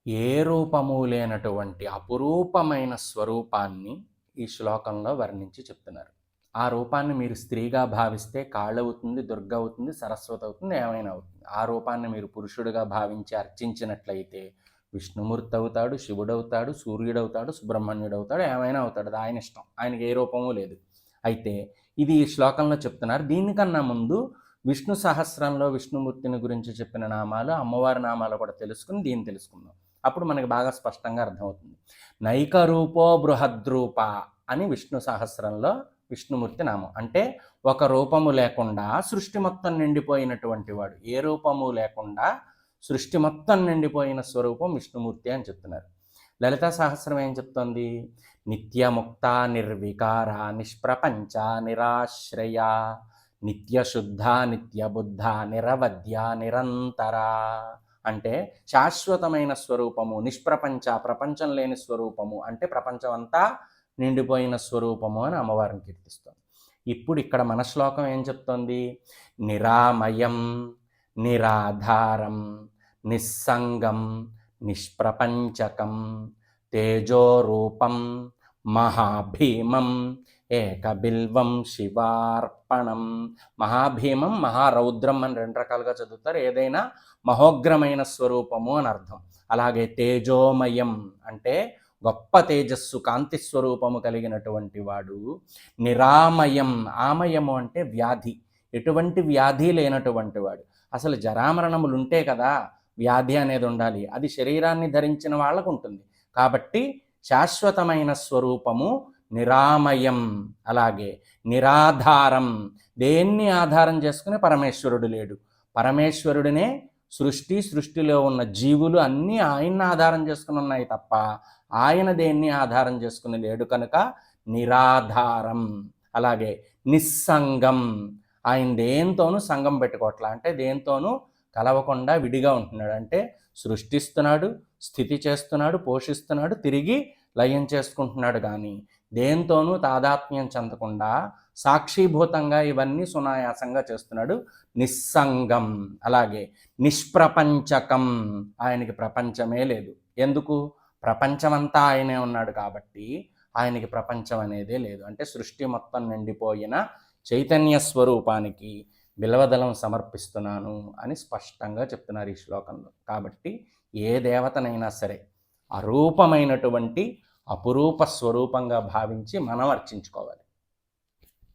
ఏ రూపము లేనటువంటి అపురూపమైన స్వరూపాన్ని ఈ శ్లోకంలో వర్ణించి చెప్తున్నారు. ఆ రూపాన్ని మీరు స్త్రీగా భావిస్తే కాళవుతుంది, దుర్గ అవుతుంది, సరస్వతి అవుతుంది, ఏమైనా అవుతుంది. ఆ రూపాన్ని మీరు పురుషుడిగా భావించి అర్చించినట్లయితే విష్ణుమూర్తి అవుతాడు, శివుడవుతాడు, సూర్యుడవుతాడు, సుబ్రహ్మణ్యుడవుతాడు, ఏమైనా అవుతాడు. అది ఆయన ఇష్టం. ఆయనకి ఏ రూపము లేదు. అయితే ఇది ఈ శ్లోకంలో చెప్తున్నారు. దీనికన్నా ముందు విష్ణు సహస్రంలో విష్ణుమూర్తిని గురించి చెప్పిన నామాలు, అమ్మవారి నామాలు కూడా తెలుసుకుని దీన్ని తెలుసుకుందాం. అప్పుడు మనకి బాగా స్పష్టంగా అర్థమవుతుంది. నైకరూపో బృహద్రూప అని విష్ణు సహస్రంలో విష్ణుమూర్తి నామం. అంటే ఒక రూపము లేకుండా సృష్టి మొత్తం నిండిపోయినటువంటి వాడు. ఏ రూపము లేకుండా సృష్టి మొత్తం నిండిపోయిన స్వరూపం విష్ణుమూర్తి అని చెప్తున్నారు. లలితా సహస్రం ఏం చెప్తోంది? నిత్యముక్త నిర్వికార నిష్ప్రపంచ నిరాశ్రయ నిత్యశుద్ధ నిత్యబుద్ధ నిరవధ్య నిరంతర. అంటే శాశ్వతమైన స్వరూపము, నిష్ప్రపంచ ప్రపంచం లేని స్వరూపము, అంటే ప్రపంచం అంతా నిండిపోయిన స్వరూపము అని అమ్మవారిని కీర్తిస్తుంది. ఇప్పుడు ఇక్కడ మన శ్లోకం ఏం చెప్తోంది? నిరామయం నిరాధారం నిస్సంగం నిష్ప్రపంచకం తేజోరూపం మహాభీమం ఏకబిల్వం శివార్పణం. మహాభీమం, మహారౌద్రం అని రెండు రకాలుగా చదువుతారు. ఏదైనా మహోగ్రమైన స్వరూపము అని అర్థం. అలాగే తేజోమయం అంటే గొప్ప తేజస్సు, కాంతి స్వరూపము కలిగినటువంటి వాడు. నిరామయం, ఆమయము అంటే వ్యాధి, ఎటువంటి వ్యాధి లేనటువంటి వాడు. అసలు జరామరణములు ఉంటే కదా వ్యాధి అనేది ఉండాలి. అది శరీరాన్ని ధరించిన వాళ్ళకు ఉంటుంది. కాబట్టి శాశ్వతమైన స్వరూపము నిరామయం. అలాగే నిరాధారం, దేన్ని ఆధారం చేసుకుని పరమేశ్వరుడు లేడు. పరమేశ్వరుడినే సృష్టిలో ఉన్న జీవులు అన్నీ ఆయన్ని ఆధారం చేసుకుని ఉన్నాయి తప్ప ఆయన దేన్ని ఆధారం చేసుకుని లేడు కనుక నిరాధారం. అలాగే నిస్సంగం, ఆయన దేంతోనూ సంగం పెట్టుకోవట్లా, అంటే దేంతోనూ కలవకుండా విడిగా ఉంటున్నాడు. అంటే సృష్టిస్తున్నాడు, స్థితి చేస్తున్నాడు, పోషిస్తున్నాడు, తిరిగి లయం చేసుకుంటున్నాడు. కానీ దేంతోనూ తాదాత్మ్యం చెందకుండా సాక్షిభూతంగా ఇవన్నీ సునాయాసంగా చేస్తున్నాడు. నిస్సంగం. అలాగే నిష్ప్రపంచకం, ఆయనకి ప్రపంచమే లేదు. ఎందుకు? ప్రపంచమంతా ఆయనే ఉన్నాడు కాబట్టి ఆయనకి ప్రపంచం అనేదే లేదు. అంటే సృష్టి మొత్తం నిండిపోయిన చైతన్య స్వరూపానికి బిల్వదళం సమర్పిస్తున్నాను అని స్పష్టంగా చెప్తున్నారు ఈ శ్లోకంలో. కాబట్టి ఏ దేవతనైనా సరే అరూపమైనటువంటి అపురూప స్వరూపంగా భావించి మనం అర్చించుకోవాలి.